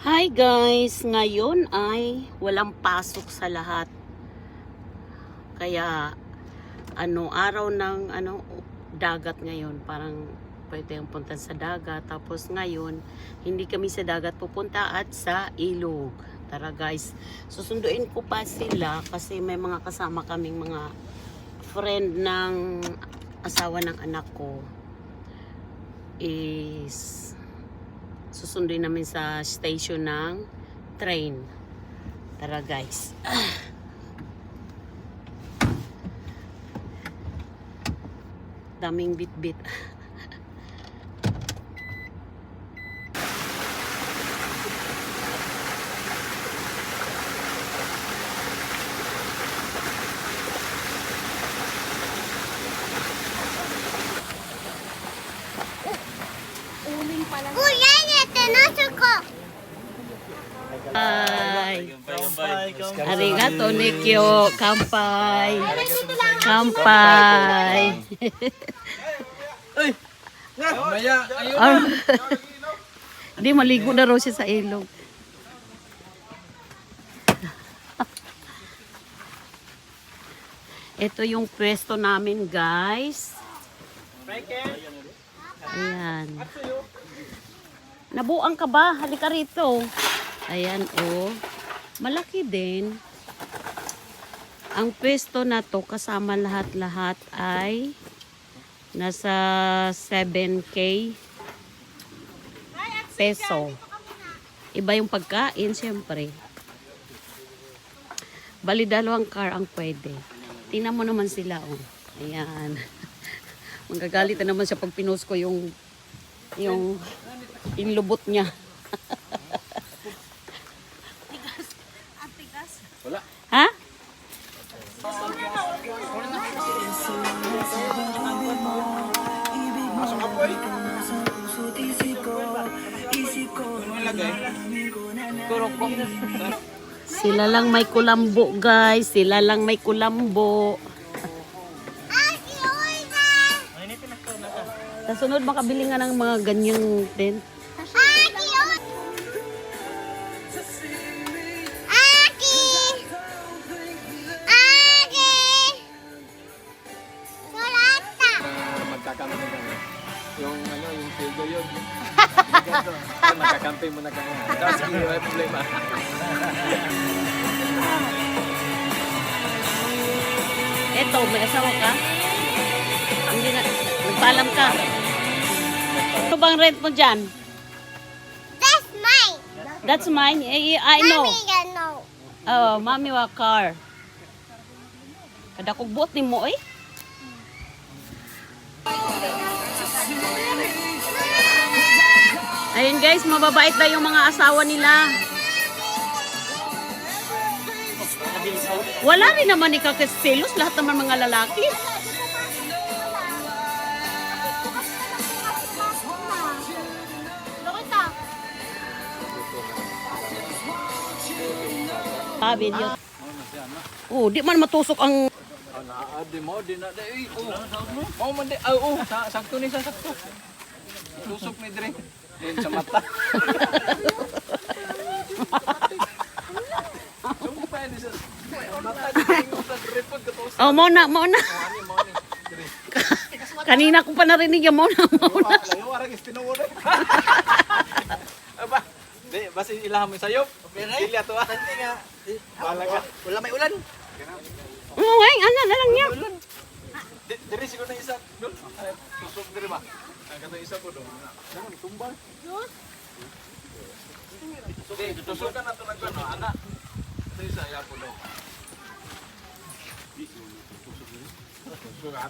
Hi guys! Ngayon ay walang pasok sa lahat. Kaya araw ng dagat ngayon. Parang pwede yung punta sa dagat. Tapos ngayon, hindi kami sa dagat pupunta at sa ilog. Tara guys, susunduin ko pa sila kasi may mga kasama kaming mga friend ng asawa ng anak ko. Susunduin namin sa station ng train. Tara guys. Daming bit-bit. Kuya, nasa ko. Hi. Arigato Nikyo. Kampai. Kampai. Ay! Maya, ayun. Hindi, maligo na raw siya sa ilog. Ito yung pwesto namin, guys. Ayan. Nabuang ka ba? Halika rito. Ayan, oh. Malaki din. Ang pwesto na to, kasama lahat-lahat ay nasa 7K peso. Iba yung pagkain, siyempre. Bali, dalawang car ang pwede. Tingnan mo naman sila, oh. Ayan. Magagalit na naman siya pag pinost ko yung inlubot niya. Wala. Ha? Masok ka po eh. Sila lang may kulambo, guys. Sila lang may kulambo. Sa sunod, makabili nga ng mga ganyang tent. Magkakampi na kami. Yung sildo yun. Magkakampi mo na kami. Tapos sige, may problema. Eto, may asawa ka? Hindi na, nagpaalam ka. Ano bang rent mo dyan? That's mine. That's mine. I know. Mommy, you know. Oh, mommy wa car. Kada kog buot ni mo eh. Ayun guys, mababait na yung mga asawa nila. Wala rin naman ni kakaselos, lahat naman mga lalaki. Sabi niyo. Oh, di man matusok ang Di mo, di na. Oh, man di. Oh, sakto ni sa sakto. Tusok ni Dre. Yan sa mata. Sumpah ni sa mata di sa report ka to. Oh, mo na. Kanina ko pa narinig yung mo na. Layo arang istinuod. Aba, di basi ilaham mo sayop. Dili ato ah. Wala may ulan. Oh, ay, ano na lang niya. Diri siguro na isa. Tusok diri ba? Ang kato isa po dong. Ano tumbal? Tusok ka na to nagano ana. Ito isa ya po dong.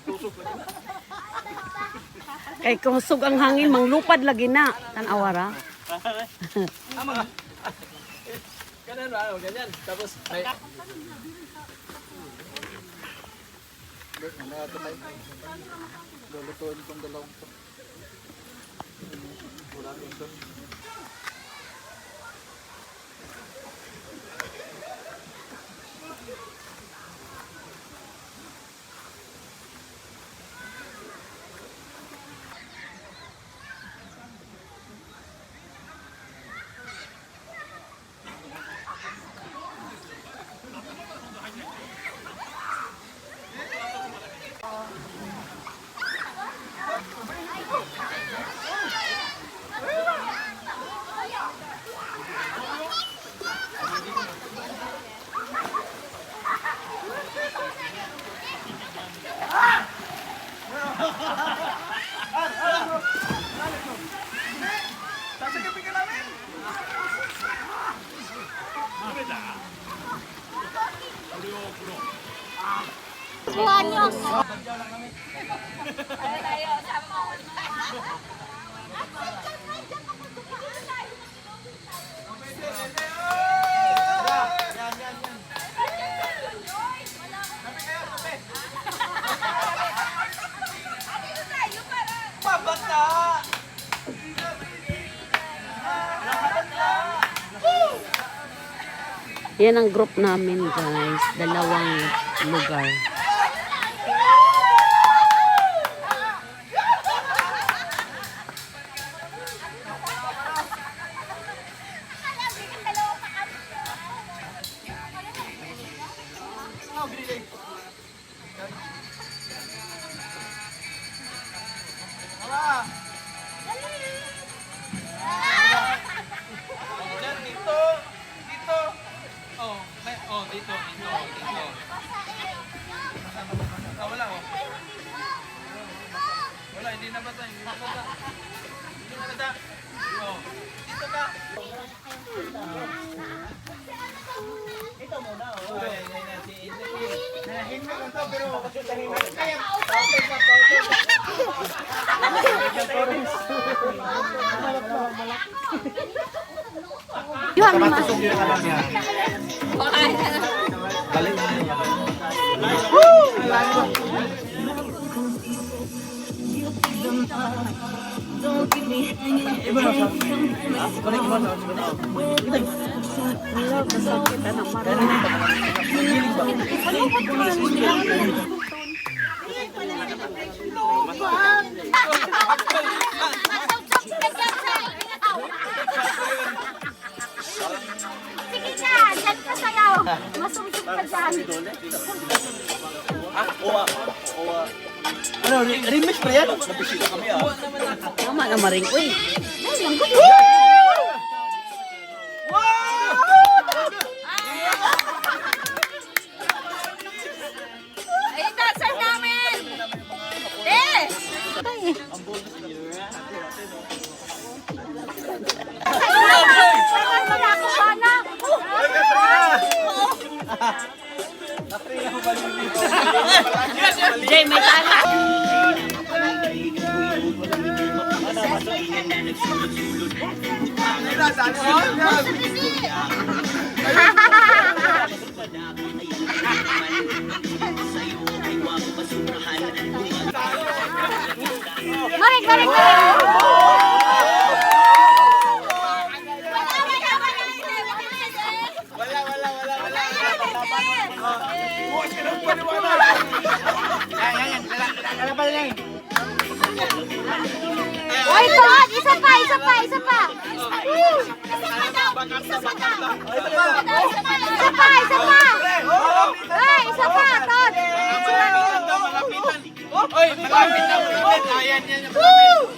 Tusok lagi na. Kay kusog ang hangin, manglupad lagi na. Tanawara. Ama. Ganyan ganyan. Tapos may lulutuin kong dalawang to. Wala ito. Subuhan niyo. Yan ang group namin guys. Dalawang lugar. Dito. Dito. Oh, may dito. Wala oh. Wala, hindi na bata. Hindi na bata. Oh, dito ka. Ito muna oh. Nahinga ko pero kaya You have my Sige na, dyan ka sayaw. Masumsum ka dyan. Ano, remix pa yan? Nabisita kami ah. Tama na maring. Uy! Ay, dancer namin! Eh! Jay, may tala. Marik, marik, marik! Oy, Todd! Isa pa, isa pa, isa pa! Woo! Isa pa daw! Isa pa, isa pa! Hey, isa pa, Todd! Oy, malapit na ulit. Ayan yan yung Woo!